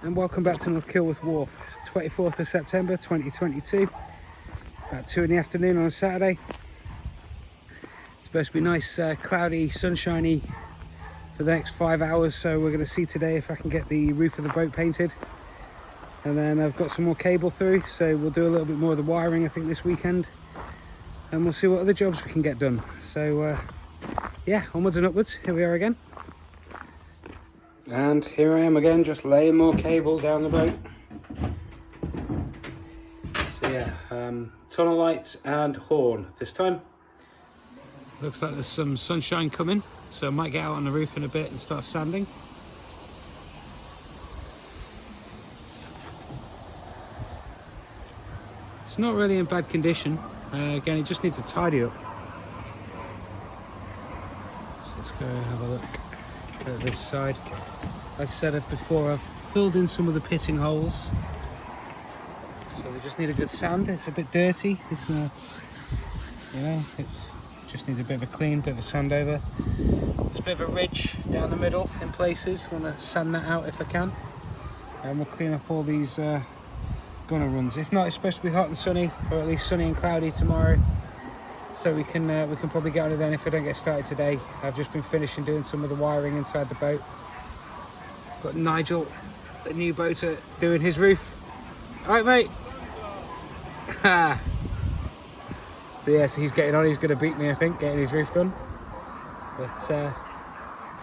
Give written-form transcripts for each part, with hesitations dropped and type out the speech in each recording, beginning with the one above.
And welcome back to North Kilworth Wharf. It's the 24th of September 2022, about 2 in the afternoon on a Saturday. It's supposed to be nice, cloudy, sunshiny for the next 5 hours, so we're going to see today if I can get the roof of the boat painted. And then I've got some more cable through, so we'll do a little bit more of the wiring I think this weekend, and we'll see what other jobs we can get done. So yeah, onwards and upwards, here we are again. And here I am again, just laying more cable down the boat. So yeah, tunnel lights and horn this time. Looks like there's some sunshine coming, so I might get out on the roof in a bit and start sanding. It's not really in bad condition. Again, it just needs a tidy up. So let's go have a look at this side. Like I said before, I've filled in some of the pitting holes, so they just need a good sand. It's a bit dirty. It's you know, it just needs a bit of a clean, bit of a sand over. There's a bit of a ridge down the middle in places. Want to sand that out if I can, and we'll clean up all these gunner runs. If not, it's supposed to be hot and sunny, or at least sunny and cloudy tomorrow. So we can probably get on it then if I don't get started today. I've just been finishing doing some of the wiring inside the boat. Got Nigel, the new boater, doing his roof. Alright mate. So yeah, so he's getting on, he's going to beat me I think, getting his roof done. But so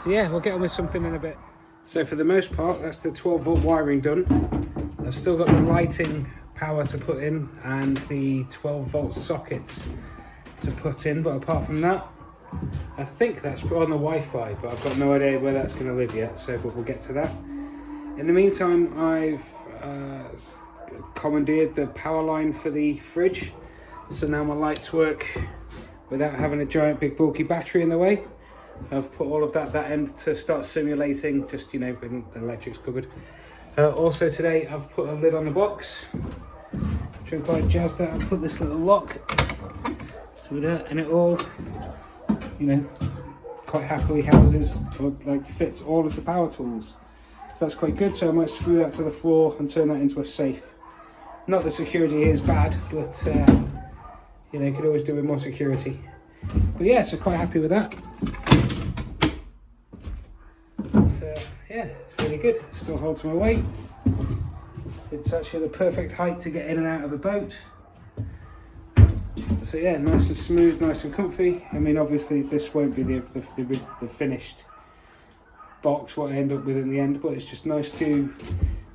yeah, we'll get on with something in a bit. So for the most part, that's the 12-volt wiring done. I've still got the lighting power to put in and the 12-volt sockets to put in, but apart from that, I think that's on the Wi-Fi, but I've got no idea where that's going to live yet, so but we'll get to that. In the meantime, I've commandeered the power line for the fridge, so now my lights work without having a giant big bulky battery in the way. I've put all of that end to start simulating, just, you know, when the electric's covered. Also today I've put a lid on the box, which I'm quite jazzed at. I've put this little lock to that, and it all, you know, quite happily houses, or like fits all of the power tools. So that's quite good. So I might screw that to the floor and turn that into a safe. Not that security is bad, but you know, you could always do with more security. But yeah, so quite happy with that. Yeah, it's really good. Still holds my weight. It's actually the perfect height to get in and out of the boat. So yeah, nice and smooth, nice and comfy. I mean, obviously this won't be the finished box what I end up with in the end, but it's just nice to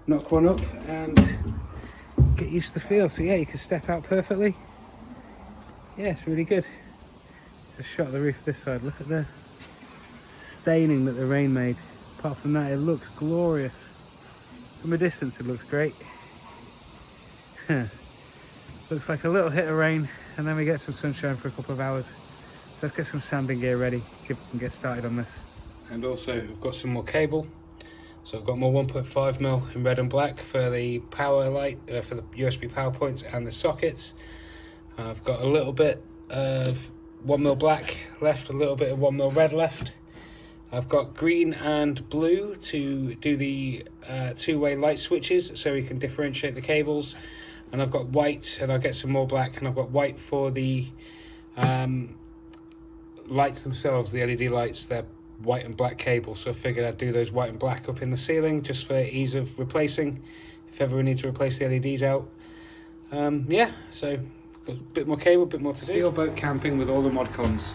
knock one up and get used to the feel. So yeah, you can step out perfectly. Yeah, it's really good. Just shot the roof this side. Look at the staining that the rain made. Apart from that, it looks glorious. From a distance, it looks great. Looks like a little hit of rain, and then we get some sunshine for a couple of hours. So let's get some sanding gear ready, and get started on this. And also, I've got some more cable. So I've got more 1.5mm in red and black for the power light, for the USB power points and the sockets. I've got a little bit of 1mm black left, a little bit of 1mm red left. I've got green and blue to do the two-way light switches so we can differentiate the cables. And I've got white, and I'll get some more black, and I've got white for the lights themselves, the LED lights. They're white and black cables, so I figured I'd do those white and black up in the ceiling just for ease of replacing, if ever we need to replace the LEDs out. Yeah, so got a bit more cable, a bit more to do. Steel boat camping with all the mod cons.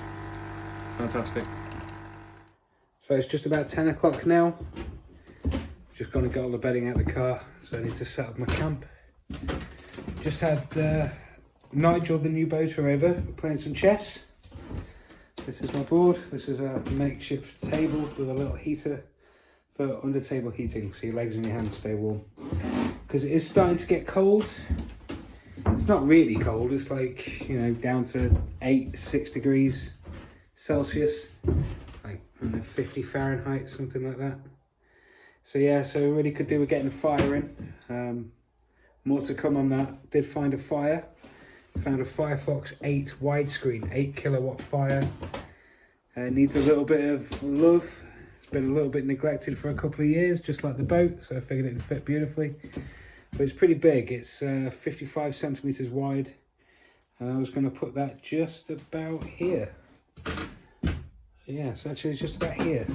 Fantastic. So it's just about 10 o'clock now. Just going to get all the bedding out of the car, so I need to set up my camp. Just had Nigel, the new boater, over playing some chess. This is my board. This is a makeshift table with a little heater for under table heating, so your legs and your hands stay warm. Because it is starting to get cold. It's not really cold, it's like, you know, down to 6 degrees Celsius. Like, I don't know, 50 Fahrenheit, something like that. So yeah, so we really could do with getting a fire in. More to come on that. Did find a fire. Found a Firefox 8 widescreen, 8 kilowatt fire. Needs a little bit of love. It's been a little bit neglected for a couple of years, just like the boat, so I figured it'd fit beautifully. But it's pretty big. It's 55 centimeters wide, and I was going to put that just about here. Yes, actually it's just about here.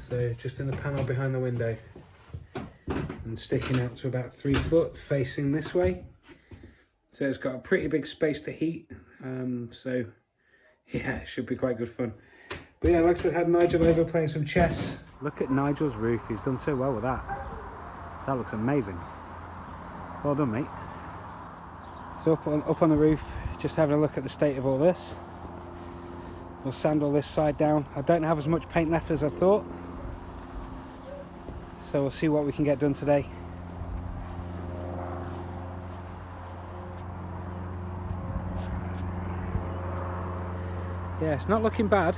So just in the panel behind the window, and sticking out to about 3 foot, facing this way. So it's got a pretty big space to heat. So yeah, it should be quite good fun. But yeah, like I said, I had Nigel over playing some chess. Look at Nigel's roof. He's done so well with that. That looks amazing. Well done, mate. So up on the roof, just having a look at the state of all this. We'll sand all this side down. I don't have as much paint left as I thought, so we'll see what we can get done today. Yeah, it's not looking bad.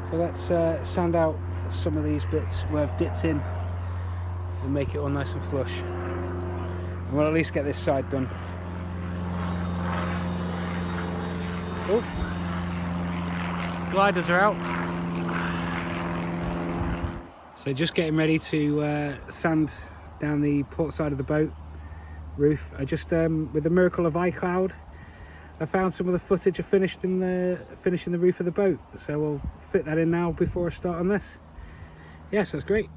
So let's sand out some of these bits where I've dipped in and make it all nice and flush. And we'll at least get this side done. Oh, gliders are out. So just getting ready to sand down the port side of the boat roof. I just, with the miracle of iCloud, I found some of the footage of finishing the roof of the boat, so we'll fit that in now before I start on this. Yes, that's great.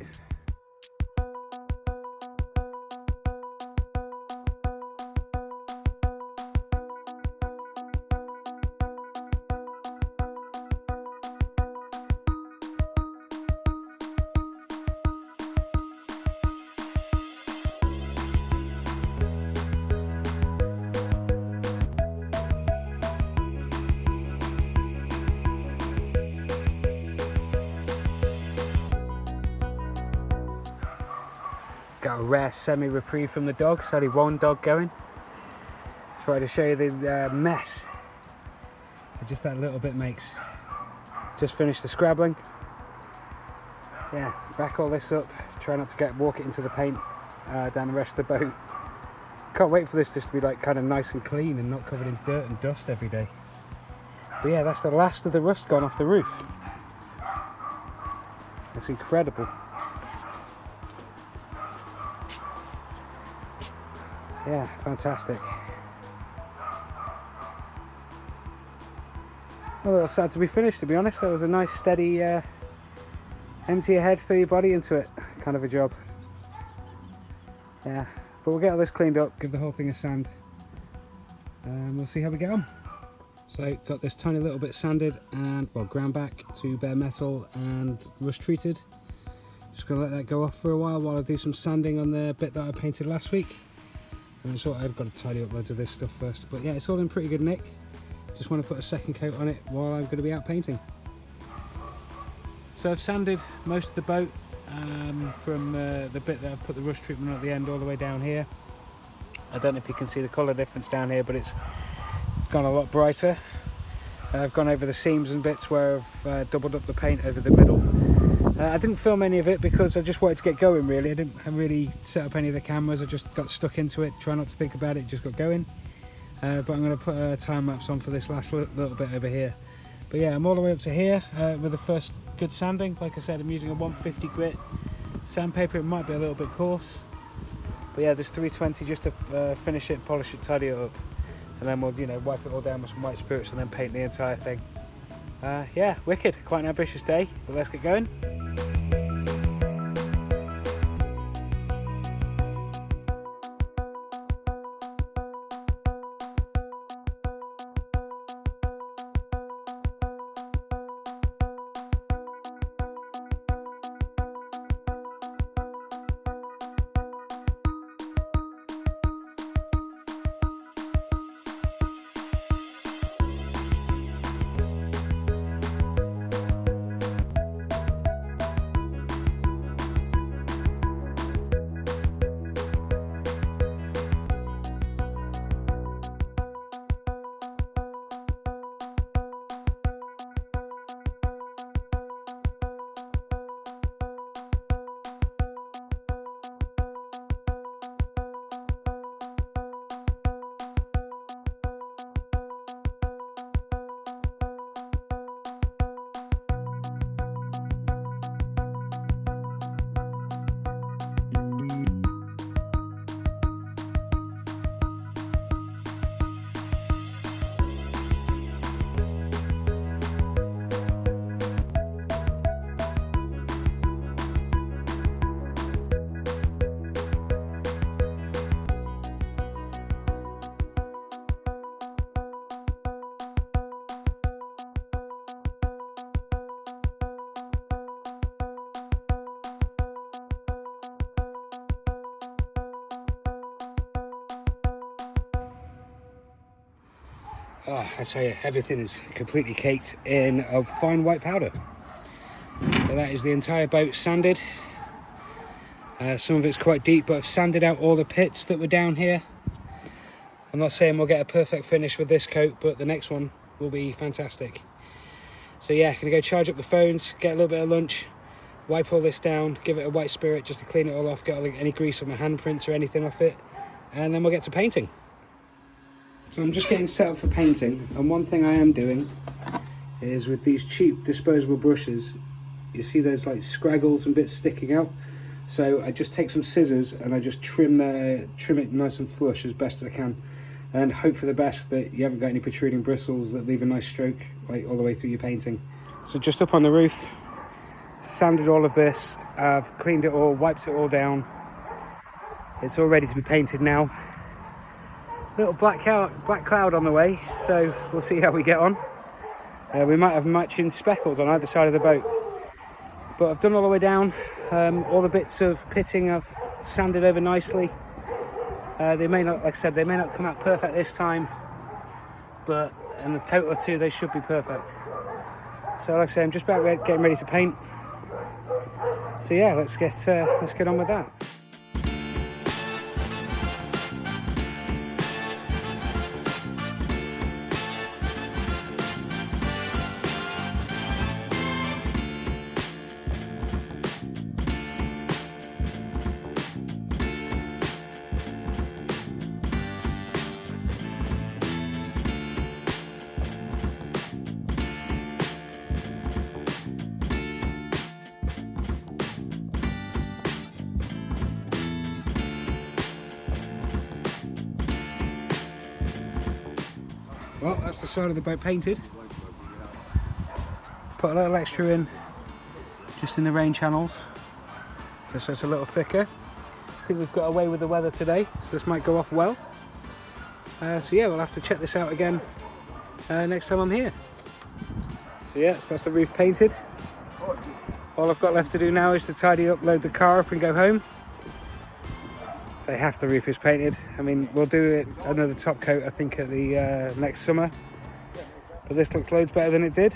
Got a rare semi-reprieve from the dogs. Only one dog going. Try to show you the mess that just that little bit makes. Just finished the scrabbling. Yeah, back all this up. Try not to walk it into the paint down the rest of the boat. Can't wait for this just to be like kind of nice and clean and not covered in dirt and dust every day. But yeah, that's the last of the rust gone off the roof. It's incredible. Yeah, fantastic. A little sad to be finished, to be honest. That was a nice, steady, empty your head, throw your body into it kind of a job. Yeah, but we'll get all this cleaned up, give the whole thing a sand, and we'll see how we get on. So, got this tiny little bit sanded and, well, ground back to bare metal and rust treated. Just gonna let that go off for a while I do some sanding on the bit that I painted last week. And I thought I'd got to tidy up loads of this stuff first, but yeah, it's all in pretty good nick. Just want to put a second coat on it while I'm going to be out painting. So I've sanded most of the boat from the bit that I've put the rust treatment on at the end all the way down here. I don't know if you can see the colour difference down here, but it's gone a lot brighter. I've gone over the seams and bits where I've doubled up the paint over the middle. I didn't film any of it because I just wanted to get going really. I didn't really set up any of the cameras, I just got stuck into it, try not to think about it, just got going. But I'm going to put a time lapse on for this last little bit over here. But yeah, I'm all the way up to here with the first good sanding. Like I said, I'm using a 150 grit sandpaper. It might be a little bit coarse, but yeah, there's 320 just to finish it, polish it, tidy it up, and then we'll, you know, wipe it all down with some white spirits and then paint the entire thing. Yeah, wicked, quite an ambitious day, but let's get going. Oh, I tell you, everything is completely caked in a fine white powder. So that is the entire boat sanded. Some of it's quite deep, but I've sanded out all the pits that were down here. I'm not saying we'll get a perfect finish with this coat, but the next one will be fantastic. So yeah, gonna go charge up the phones, get a little bit of lunch, wipe all this down, give it a white spirit just to clean it all off, get any grease on my handprints or anything off it, and then we'll get to painting. So I'm just getting set up for painting, and one thing I am doing is with these cheap disposable brushes, you see there's like scraggles and bits sticking out. So I just take some scissors and I just trim it nice and flush as best as I can, and hope for the best that you haven't got any protruding bristles that leave a nice stroke like all the way through your painting. So just up on the roof, sanded all of this, I've cleaned it all, wiped it all down. It's all ready to be painted now. Little black cloud on the way, so we'll see how we get on. We might have matching speckles on either side of the boat. But I've done all the way down. All the bits of pitting I've sanded over nicely. They may not, like I said, they may not come out perfect this time, but in a coat or two they should be perfect. So like I say, I'm just about getting ready to paint. So yeah, let's get on with that. Well, that's the side of the boat painted. Put a little extra in, just in the rain channels, just so it's a little thicker. I think we've got away with the weather today, so this might go off well. So yeah, we'll have to check this out again next time I'm here. So yeah, so that's the roof painted. All I've got left to do now is to tidy up, load the car up and go home. So half the roof is painted. I mean, we'll do another top coat I think at the next summer, but this looks loads better than it did.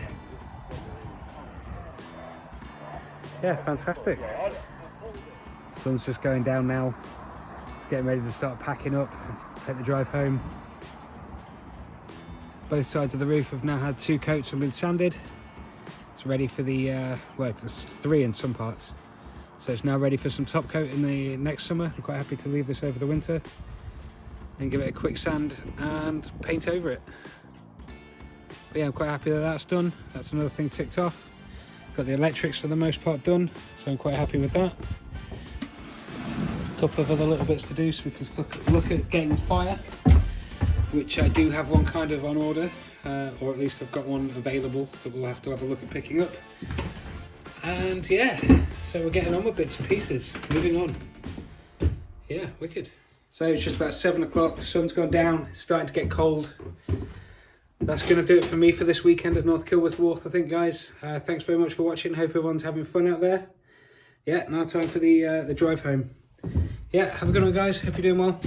Yeah, fantastic. Sun's just going down now. It's getting ready to start packing up and take the drive home. Both sides of the roof have now had 2 coats and been sanded. It's ready for the well, there's 3 in some parts. So it's now ready for some top coat in the next summer. I'm quite happy to leave this over the winter and give it a quick sand and paint over it. But yeah, I'm quite happy that that's done. That's another thing ticked off. Got the electrics for the most part done, so I'm quite happy with that. A couple of other little bits to do, so we can look at getting fire, which I do have one kind of on order, or at least I've got one available that we'll have to have a look at picking up. And yeah, so we're getting on with bits and pieces, moving on. Yeah, wicked. So it's just about 7 o'clock, the sun's gone down, it's starting to get cold. That's going to do it for me for this weekend at North Kilworth Wharf, I think, guys. Thanks very much for watching, hope everyone's having fun out there. Yeah, now time for the drive home. Yeah, have a good one, guys, hope you're doing well.